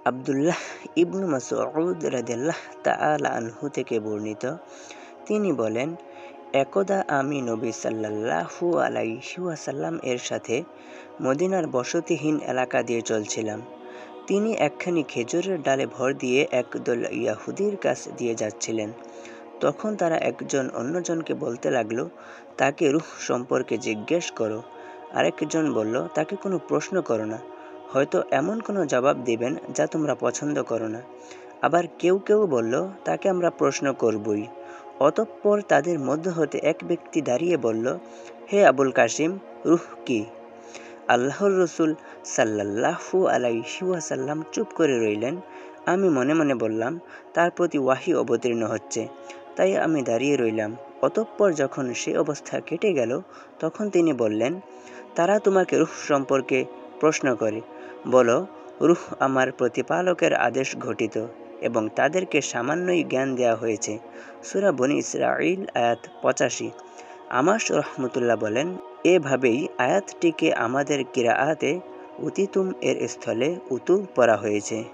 আব্দুল্লাহ ইবনু মাসউদ রাদিয়াল্লাহু তাআলা আনহু থেকে বর্ণিত, তিনি বলেন, একদা আমি নবী সাল্লাল্লাহু আলাইহি ওয়াসাল্লাম এর সাথে মদিনার বসতিহীন এলাকা দিয়ে চলছিলাম। তিনি একখানি খেজুরের ডালে ভর দিয়ে একদল ইয়াহুদীর কাছ দিয়ে যাচ্ছিলেন। তখন তারা একজন অন্যজনকে বলতে লাগলো, তাকে রূহ সম্পর্কে জিজ্ঞেস করো। আরেকজন বলল, তাকে কোনো প্রশ্ন করো না, হয়তো এমন কোনো জবাব দিবেন যা তোমরা পছন্দ করো না। আবার কেউ কেউ বলল, তাকে আমরা প্রশ্ন করবই। অতঃপর তাদের মধ্য হতে এক ব্যক্তি দাঁড়িয়ে বলল, হে আবুল কাসিম, রূহ কি? আল্লাহর রসুল সাল্লাল্লাহু আলাইহি ওয়াসাল্লাম চুপ করে রইলেন। আমি মনে মনে বললাম, তার প্রতি ওয়াহী অবতীর্ণ হচ্ছে, তাই আমি দাঁড়িয়ে রইলাম। অতঃপর যখন সে অবস্থা কেটে গেল, তখন তিনি বললেন, তারা তোমাকে রূহ সম্পর্কে প্রশ্ন করে, বলো, রূহ আমার প্রতিপালকের আদেশ ঘটিত এবং তাদেরকে সামান্যই জ্ঞান দেওয়া হয়েছে। সূরা বনী ইসরাঈল আয়াত 85। আমাশ রহমতুল্লাহ বলেন, এভাবেই আয়াতটিকে আমাদের কিরাআতে উতিতুম এর স্থলে উতু পড়া হয়েছে।